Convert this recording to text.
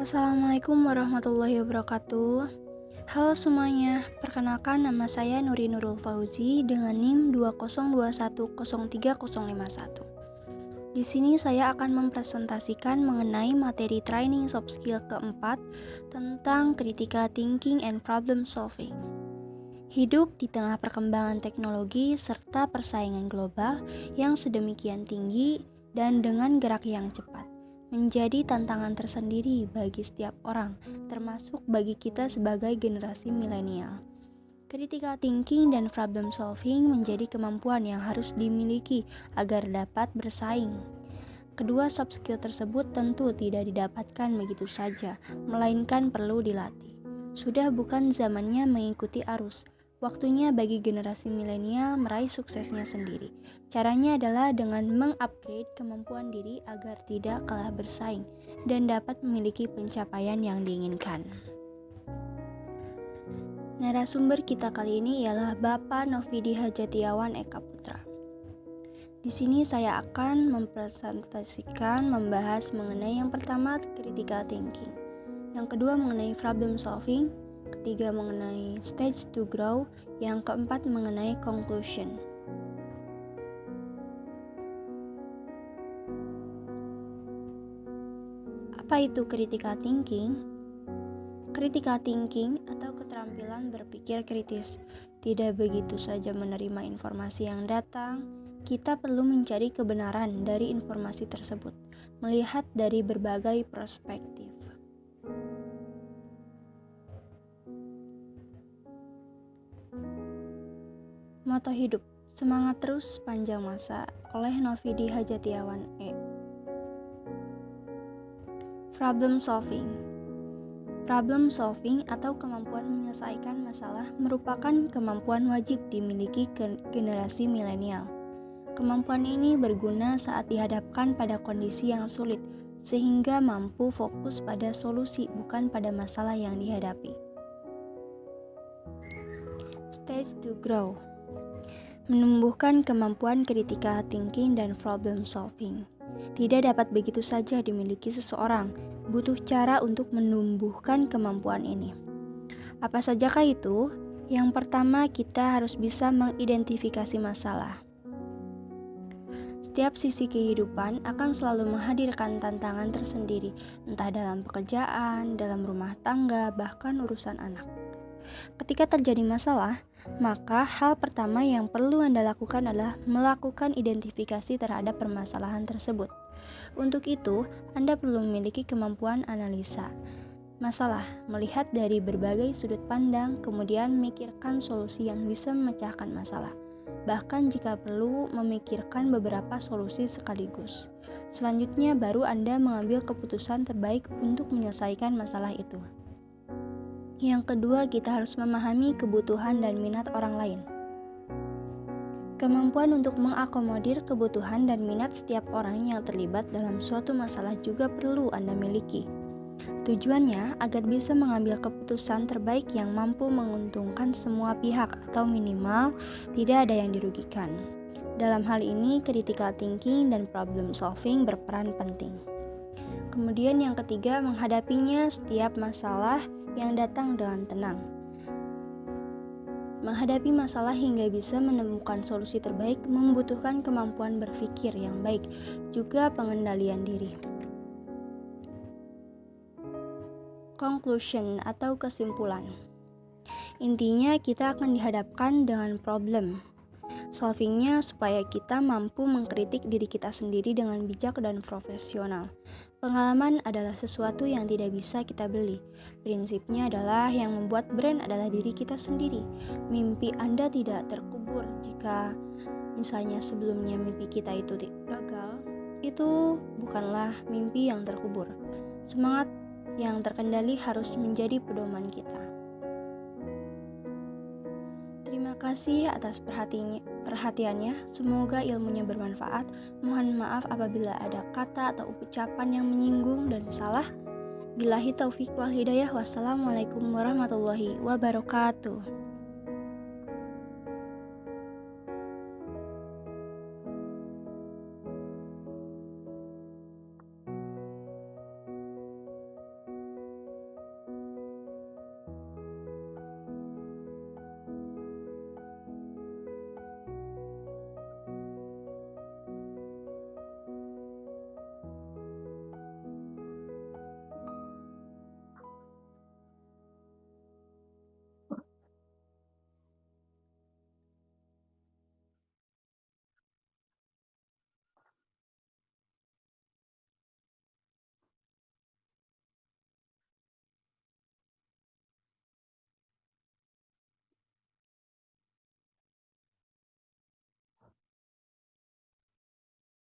Assalamualaikum warahmatullahi wabarakatuh. Halo semuanya, perkenalkan nama saya Nuri Nurul Fauzi dengan NIM 202103051. Di sini saya akan mempresentasikan mengenai materi training soft skill keempat tentang critical thinking and problem solving. Hidup di tengah perkembangan teknologi serta persaingan global yang sedemikian tinggi dan dengan gerak yang cepat menjadi tantangan tersendiri bagi setiap orang, termasuk bagi kita sebagai generasi milenial. Critical thinking dan problem solving menjadi kemampuan yang harus dimiliki agar dapat bersaing. Kedua soft skill tersebut tentu tidak didapatkan begitu saja, melainkan perlu dilatih. Sudah bukan zamannya mengikuti arus. Waktunya bagi generasi milenial meraih suksesnya sendiri. Caranya adalah dengan mengupgrade kemampuan diri agar tidak kalah bersaing dan dapat memiliki pencapaian yang diinginkan. Narasumber kita kali ini ialah Bapak Novidi Hajatiawan Eka Putra. Di sini saya akan mempresentasikan membahas mengenai yang pertama critical thinking, yang kedua mengenai problem solving, ketiga mengenai stage to grow, yang keempat mengenai conclusion. Apa itu critical thinking? Critical thinking atau keterampilan berpikir kritis. Tidak begitu saja menerima informasi yang datang, kita perlu mencari kebenaran dari informasi tersebut, melihat dari berbagai perspektif. Moto hidup, semangat terus sepanjang masa, oleh Novidi Hajatiawan E. Problem solving. Problem solving atau kemampuan menyelesaikan masalah merupakan kemampuan wajib dimiliki generasi milenial. Kemampuan ini berguna saat dihadapkan pada kondisi yang sulit, sehingga mampu fokus pada solusi bukan pada masalah yang dihadapi. Stage to grow. Menumbuhkan kemampuan critical thinking dan problem solving tidak dapat begitu saja dimiliki seseorang, butuh cara untuk menumbuhkan kemampuan ini. Apa sajakah itu? Yang pertama, kita harus bisa mengidentifikasi masalah. Setiap sisi kehidupan akan selalu menghadirkan tantangan tersendiri, entah dalam pekerjaan, dalam rumah tangga, bahkan urusan anak. Ketika terjadi masalah, maka hal pertama yang perlu Anda lakukan adalah melakukan identifikasi terhadap permasalahan tersebut. Untuk itu, Anda perlu memiliki kemampuan analisa masalah, melihat dari berbagai sudut pandang, kemudian memikirkan solusi yang bisa memecahkan masalah. Bahkan jika perlu, memikirkan beberapa solusi sekaligus. Selanjutnya, baru Anda mengambil keputusan terbaik untuk menyelesaikan masalah itu. Yang kedua, kita harus memahami kebutuhan dan minat orang lain. Kemampuan untuk mengakomodir kebutuhan dan minat setiap orang yang terlibat dalam suatu masalah juga perlu Anda miliki. Tujuannya agar bisa mengambil keputusan terbaik yang mampu menguntungkan semua pihak atau minimal tidak ada yang dirugikan. Dalam hal ini, critical thinking dan problem solving berperan penting. Kemudian yang ketiga, menghadapinya setiap masalah yang datang dengan tenang. Menghadapi masalah hingga bisa menemukan solusi terbaik membutuhkan kemampuan berpikir yang baik, juga pengendalian diri. Conclusion atau kesimpulan. Intinya kita akan dihadapkan dengan problem solvingnya supaya kita mampu mengkritik diri kita sendiri dengan bijak dan profesional. Pengalaman adalah sesuatu yang tidak bisa kita beli. Prinsipnya adalah yang membuat brand adalah diri kita sendiri. Mimpi Anda tidak terkubur jika misalnya sebelumnya mimpi kita itu gagal. Itu bukanlah mimpi yang terkubur. Semangat yang terkendali harus menjadi pedoman kita. Terima kasih atas perhatiannya. Semoga ilmunya bermanfaat. Mohon maaf apabila ada kata atau ucapan yang menyinggung dan salah. Billahi taufik wal hidayah. Wassalamualaikum warahmatullahi wabarakatuh.